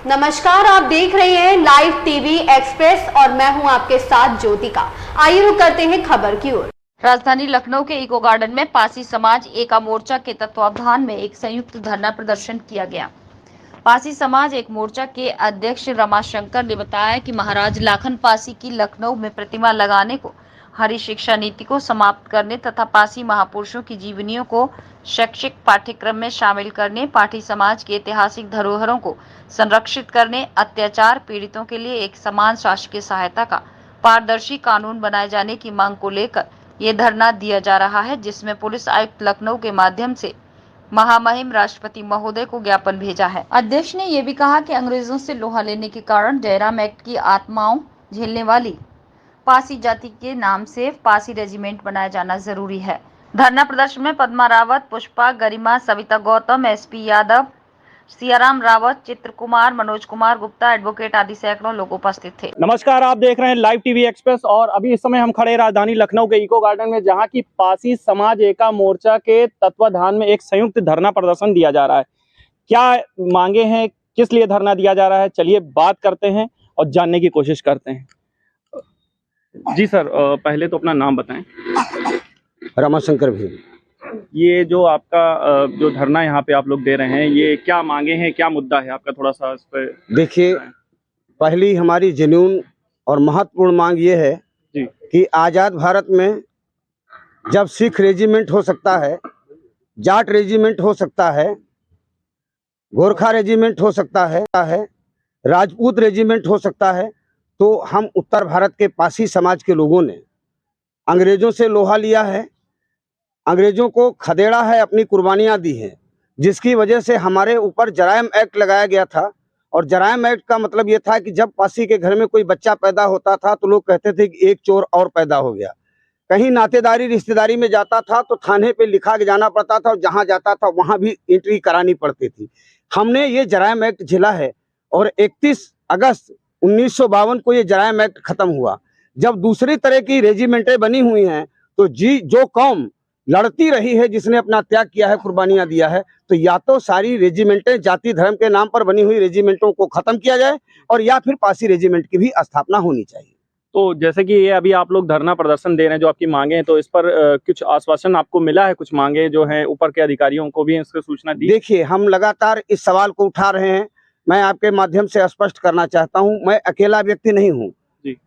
नमस्कार, आप देख रहे हैं लाइव टीवी एक्सप्रेस और मैं हूं आपके साथ ज्योतिका। आइए रुक करते हैं खबर की ओर। राजधानी लखनऊ के इको गार्डन में पासी समाज एका मोर्चा के तत्वावधान में एक संयुक्त धरना प्रदर्शन किया गया। पासी समाज एक मोर्चा के अध्यक्ष रमाशंकर ने बताया कि महाराज लाखन पासी की लखनऊ में प्रतिमा लगाने को, हरी शिक्षा नीति को समाप्त करने तथा पासी महापुरुषों की जीवनियों को शैक्षिक पाठ्यक्रम में शामिल करने, पाटी समाज के ऐतिहासिक धरोहरों को संरक्षित करने, अत्याचार पीड़ितों के लिए एक समान शासकीय सहायता का पारदर्शी कानून बनाए जाने की मांग को लेकर ये धरना दिया जा रहा है, जिसमें पुलिस आयुक्त लखनऊ के माध्यम से महामहिम राष्ट्रपति महोदय को ज्ञापन भेजा है। अध्यक्ष ने यह भी कहा कि अंग्रेजों से लोहा लेने के कारण जयराम एक्ट की आत्माओं झेलने वाली पासी जाति के नाम से पासी रेजिमेंट बनाया जाना जरूरी है। धरना प्रदर्शन में पद्मा रावत, पुष्पा, गरिमा, सविता गौतम, एसपी यादव, सियाराम रावत, चित्र कुमार, मनोज कुमार गुप्ता, एडवोकेट आदि सैकड़ों लोग उपस्थित थे। नमस्कार, आप देख रहे हैं लाइव टीवी एक्सप्रेस और अभी इस समय हम खड़े राजधानी लखनऊ के इको गार्डन में, जहां की पासी समाज एका मोर्चा के तत्वाधान में एक संयुक्त धरना प्रदर्शन दिया जा रहा है। क्या मांगे हैं, किस लिए धरना दिया जा रहा है, चलिए बात करते हैं और जानने की कोशिश करते हैं। जी सर, पहले तो अपना नाम बताएं। रमाशंकर भी। ये जो आपका जो धरना यहाँ पे आप लोग दे रहे हैं, ये क्या मांगे हैं, क्या मुद्दा है आपका, थोड़ा सा इस पे देखिए, पहली हमारी जेन्युइन और महत्वपूर्ण मांग ये है जी कि आज़ाद भारत में जब सिख रेजिमेंट हो सकता है, जाट रेजिमेंट हो सकता है, गोरखा रेजिमेंट हो सकता है, राजपूत रेजिमेंट हो सकता है, तो हम उत्तर भारत के पासी समाज के लोगों ने अंग्रेजों से लोहा लिया है, अंग्रेजों को खदेड़ा है, अपनी कुर्बानियां दी हैं, जिसकी वजह से हमारे ऊपर जराइम एक्ट लगाया गया था। और जराइम एक्ट का मतलब ये था कि जब पासी के घर में कोई बच्चा पैदा होता था तो लोग कहते थे कि एक चोर और पैदा हो गया। कहीं नातेदारी रिश्तेदारी में जाता था तो थाने पे लिखा के जाना पड़ता था और जहाँ जाता था वहाँ भी एंट्री करानी पड़ती थी। हमने ये जराइम एक्ट झेला है और 31 अगस्त 1952 को ये जराइम एक्ट खत्म हुआ। जब दूसरी तरह की रेजिमेंटें बनी हुई हैं तो जो कौम लड़ती रही है, जिसने अपना त्याग किया है, कुर्बानियां दिया है, तो या तो सारी रेजिमेंटें जाति धर्म के नाम पर बनी हुई रेजिमेंटों को खत्म किया जाए और या फिर पासी रेजिमेंट की भी स्थापना होनी चाहिए। तो जैसे कि ये अभी आप लोग धरना प्रदर्शन दे रहे हैं, जो आपकी मांगे हैं, तो इस पर कुछ आश्वासन आपको मिला है? कुछ मांगे जो हैं ऊपर के अधिकारियों को भी इसकी सूचना दी? देखिए, हम लगातार इस सवाल को उठा रहे हैं। मैं आपके माध्यम से स्पष्ट करना चाहता हूँ, मैं अकेला व्यक्ति नहीं हूँ।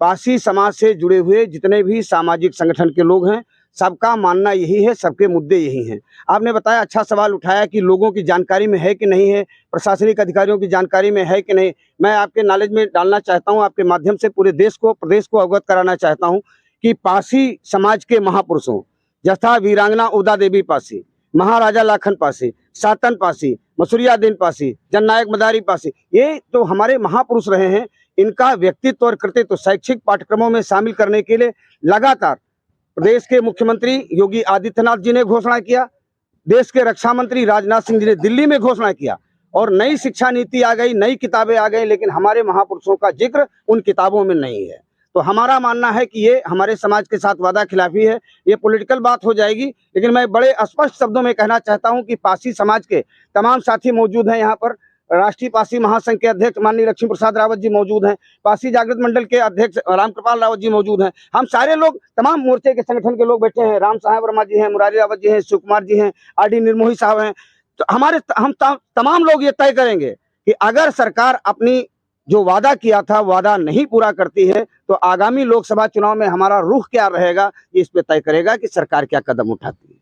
पासी समाज से जुड़े हुए जितने भी सामाजिक संगठन के लोग हैं, सबका मानना यही है, सबके मुद्दे यही हैं। आपने बताया, अच्छा सवाल उठाया कि लोगों की जानकारी में है कि नहीं है, प्रशासनिक अधिकारियों की जानकारी में है कि नहीं। मैं आपके नॉलेज में डालना चाहता हूं, आपके माध्यम से पूरे देश को, प्रदेश को अवगत कराना चाहता हूं कि पासी समाज के महापुरुषों यथा वीरांगना उदा देवी पासी, महाराजा लाखन पासी, सातन पासी, मसूरिया दिन पासी, जननायक मदारी पासी, ये तो हमारे महापुरुष रहे हैं। इनका व्यक्तित्व और कृतित्व शैक्षिक पाठ्यक्रमों में शामिल करने के लिए लगातार प्रदेश के मुख्यमंत्री योगी आदित्यनाथ जी ने घोषणा किया, देश के रक्षा मंत्री राजनाथ सिंह जी ने दिल्ली में घोषणा किया और नई शिक्षा नीति आ गई, नई किताबें आ गई, लेकिन हमारे महापुरुषों का जिक्र उन किताबों में नहीं है। तो हमारा मानना है कि ये हमारे समाज के साथ वादा खिलाफी है। ये पॉलिटिकल बात हो जाएगी, लेकिन मैं बड़े स्पष्ट शब्दों में कहना चाहता हूं कि पासी समाज के तमाम साथी मौजूद हैं यहाँ पर। राष्ट्रीय पासी महासंघ के अध्यक्ष माननीय लक्ष्मी प्रसाद रावत जी मौजूद हैं, पासी जागृत मंडल के अध्यक्ष रामकृपाल रावत जी मौजूद हैं। हम सारे लोग, तमाम मोर्चे के संगठन के लोग बैठे हैं। राम साहेब वर्मा जी हैं, मुरारी रावत जी हैं, शिव कुमार जी हैं, आर.डी. निर्मोही साहब हैं। तो हम तमाम लोग ये तय करेंगे कि अगर सरकार अपनी जो वादा किया था वादा नहीं पूरा करती है तो आगामी लोकसभा चुनाव में हमारा रुख क्या रहेगा, इस पे तय करेगा कि सरकार क्या कदम उठाती है।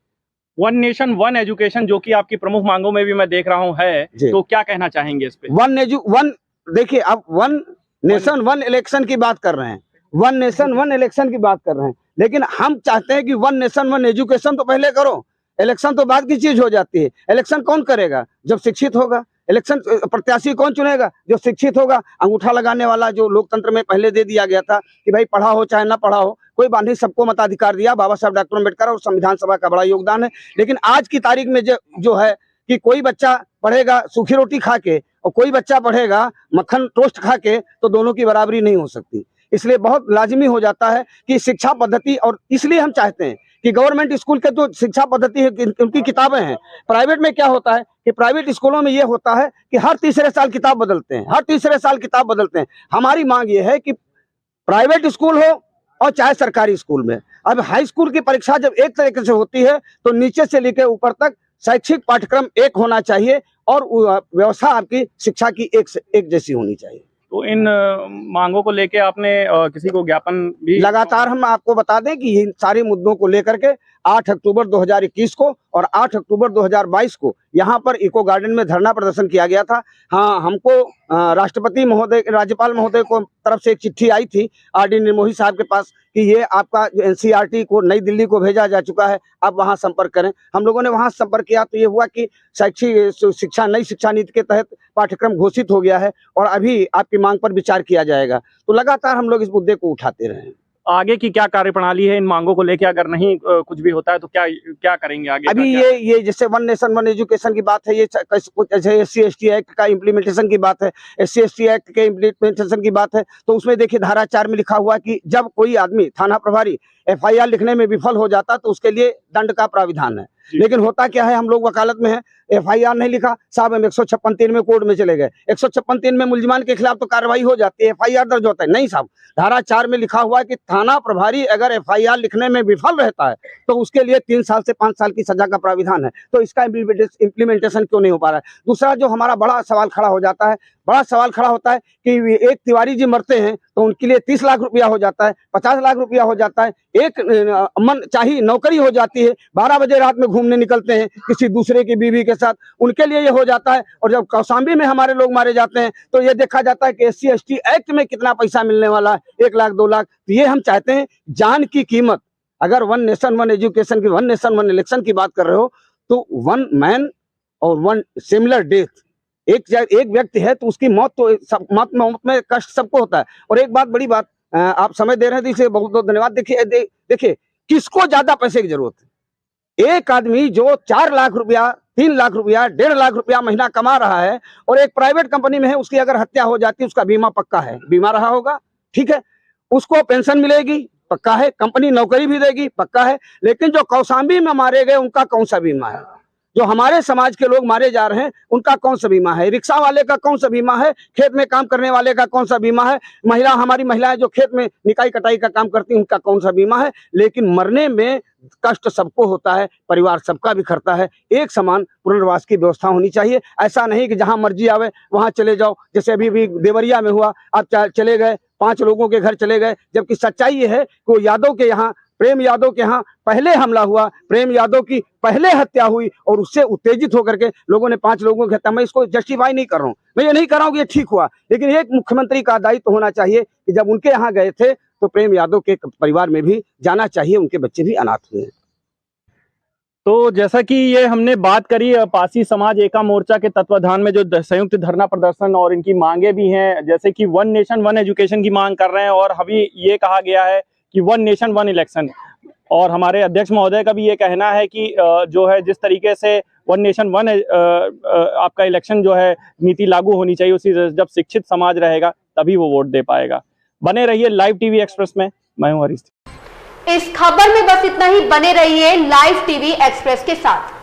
वन नेशन वन एजुकेशन, जो कि आपकी प्रमुख मांगों में भी मैं देख रहा हूँ है, तो क्या कहना चाहेंगे इस पे? देखिए, अब वन नेशन वन इलेक्शन की बात कर रहे हैं, वन नेशन वन इलेक्शन की बात कर रहे हैं, लेकिन हम चाहते हैं कि वन नेशन वन एजुकेशन तो पहले करो, इलेक्शन तो बाद की चीज हो जाती है। इलेक्शन कौन करेगा? जब शिक्षित होगा। इलेक्शन प्रत्याशी कौन चुनेगा? जो शिक्षित होगा। अंगूठा लगाने वाला जो लोकतंत्र में पहले दे दिया गया था कि भाई पढ़ा हो चाहे ना पढ़ा हो, कोई बात नहीं, सबको मताधिकार दिया बाबा साहब डॉक्टर अम्बेडकर, और संविधान सभा का बड़ा योगदान है। लेकिन आज की तारीख में जो है कि कोई बच्चा पढ़ेगा सूखी रोटी खा के और कोई बच्चा पढ़ेगा मक्खन टोस्ट खा के, तो दोनों की बराबरी नहीं हो सकती। इसलिए बहुत लाजिमी हो जाता है कि शिक्षा पद्धति, और इसलिए हम चाहते हैं कि गवर्नमेंट स्कूल के जो शिक्षा पद्धति है उनकी किताबें हैं। प्राइवेट में क्या होता है कि प्राइवेट स्कूलों में ये होता है कि हर तीसरे साल किताब बदलते हैं, हर तीसरे साल किताब बदलते हैं। हमारी मांग ये है कि प्राइवेट स्कूल हो और चाहे सरकारी स्कूल में, अब हाई स्कूल की परीक्षा जब एक तरीके से होती है तो नीचे से लेकर ऊपर तक शैक्षिक पाठ्यक्रम एक होना चाहिए और व्यवस्था आपकी शिक्षा की एक जैसी होनी चाहिए। तो इन मांगों को लेके आपने किसी को ज्ञापन भी? लगातार हम आपको बता दें कि इन सारे मुद्दों को लेकर के 8 अक्टूबर 2021 को और 8 अक्टूबर 2022 को यहाँ पर इको गार्डन में धरना प्रदर्शन किया गया था। हाँ, हमको राष्ट्रपति महोदय, राज्यपाल महोदय को तरफ से एक चिट्ठी आई थी आर.डी. निर्मोही साहब के पास कि ये आपका एनसीईआरटी को नई दिल्ली को भेजा जा चुका है, आप वहाँ संपर्क करें। हम लोगों ने वहाँ संपर्क किया तो ये हुआ कि शैक्षिक शिक्षा, नई शिक्षा नीति के तहत पाठ्यक्रम घोषित हो गया है और अभी आपकी मांग पर विचार किया जाएगा। तो लगातार हम लोग इस मुद्दे को उठाते रहे हैं। आगे की क्या कार्यप्रणाली है इन मांगों को लेके? अगर नहीं कुछ भी होता है तो क्या करेंगे आगे? अभी ये जैसे वन नेशन वन एजुकेशन की बात है, ये कुछ ऐसे SC/ST एक्ट का इम्प्लीमेंटेशन की बात है, SC/ST एक्ट के इम्प्लीमेंटेशन की बात है। तो उसमें देखिए धारा 4 में लिखा हुआ कि जब कोई आदमी थाना प्रभारी FIR लिखने में विफल हो जाता तो उसके लिए दंड का प्राविधान है। लेकिन होता क्या है, हम लोग वकालत में है, FIR नहीं लिखा साहब, हम 156(3) में कोर्ट में चले गए। 156(3) में मुलजिमान के खिलाफ तो कार्रवाई हो जाती है, FIR दर्ज होता है। नहीं साहब, धारा 4 में लिखा हुआ है कि थाना प्रभारी अगर FIR लिखने में विफल रहता है तो उसके लिए 3 साल से 5 साल की सजा का प्राविधान है। तो इसका इम्प्लीमेंटेशन क्यों नहीं हो पा रहा है? दूसरा जो हमारा बड़ा सवाल खड़ा हो जाता है, बड़ा सवाल खड़ा होता है कि एक तिवारी जी मरते हैं तो उनके लिए 30 लाख रुपया हो जाता है, 50 लाख रुपया हो जाता है, एक मन चाहिए नौकरी हो जाती है, 12 बजे रात में घूमने निकलते हैं किसी दूसरे की बीवी के साथ, उनके लिए ये हो जाता है। और जब कौशाम्बी में हमारे लोग मारे जाते हैं तो ये देखा जाता है कि SC/ST एक्ट में कितना पैसा मिलने वाला है, 1 लाख 2 लाख। तो ये हम चाहते हैं जान की कीमत, अगर वन नेशन वन एजुकेशन की, वन नेशन वन इलेक्शन की बात कर रहे हो तो वन मैन और वन सिमिलर डेथ, एक व्यक्ति है तो उसकी मौत तो मौत में कष्ट सबको होता है। और एक बात, बड़ी बात, आप समय दे रहे हैं तो इसे बहुत बहुत धन्यवाद। देखिए किसको ज्यादा पैसे की जरूरत है? एक आदमी जो 4 लाख रुपया, 3 लाख रुपया, 1.5 लाख रुपया महीना कमा रहा है और एक प्राइवेट कंपनी में है, उसकी अगर हत्या हो जाती है उसका बीमा पक्का है, बीमा रहा होगा, ठीक है, उसको पेंशन मिलेगी, पक्का है, कंपनी नौकरी भी देगी, पक्का है। लेकिन जो कौशाम्बी में मारे गए उनका कौन सा बीमा है? जो हमारे समाज के लोग मारे जा रहे हैं उनका कौन सा बीमा है? रिक्शा वाले का कौन सा बीमा है? खेत में काम करने वाले का कौन सा बीमा है? हमारी महिलाएं जो खेत में निकाई कटाई का काम करती हैं उनका कौन सा बीमा है? लेकिन मरने में कष्ट सबको होता है, परिवार सबका बिखरता है। एक समान पुनर्वास की व्यवस्था होनी चाहिए। ऐसा नहीं कि जहां मर्जी आवे वहां चले जाओ, जैसे अभी भी देवरिया में हुआ, आप चले गए 5 लोगों के घर चले गए, जबकि सच्चाई ये है कि वो यादव के यहाँ, प्रेम यादव के यहाँ पहले हमला हुआ, प्रेम यादव की पहले हत्या हुई और उससे उत्तेजित होकर के लोगों ने 5 लोगों की हत्या। मैं इसको जस्टिफाई नहीं कर रहा हूँ, मैं ये नहीं कर रहा हूँ कि ये ठीक हुआ, लेकिन एक मुख्यमंत्री का दायित्व होना चाहिए कि जब उनके यहाँ गए थे तो प्रेम यादव के परिवार में भी जाना चाहिए, उनके बच्चे भी अनाथ हुए हैं। तो जैसा कि ये हमने बात करी पासी समाज एका मोर्चा के तत्वाधान में जो संयुक्त धरना प्रदर्शन और इनकी मांगे भी हैं, जैसे कि वन नेशन वन एजुकेशन की मांग कर रहे हैं और अभी ये कहा गया है कि वन नेशन वन इलेक्शन, और हमारे अध्यक्ष महोदय का भी ये कहना है कि जो है जिस तरीके से वन नेशन वन आपका इलेक्शन जो है नीति लागू होनी चाहिए, उसी जब शिक्षित समाज रहेगा तभी वो वोट दे पाएगा। बने रहिए लाइव टीवी एक्सप्रेस में, मैं हूं हरीश। इस खबर में बस इतना ही, बने रहिए लाइव टीवी एक्सप्रेस के साथ।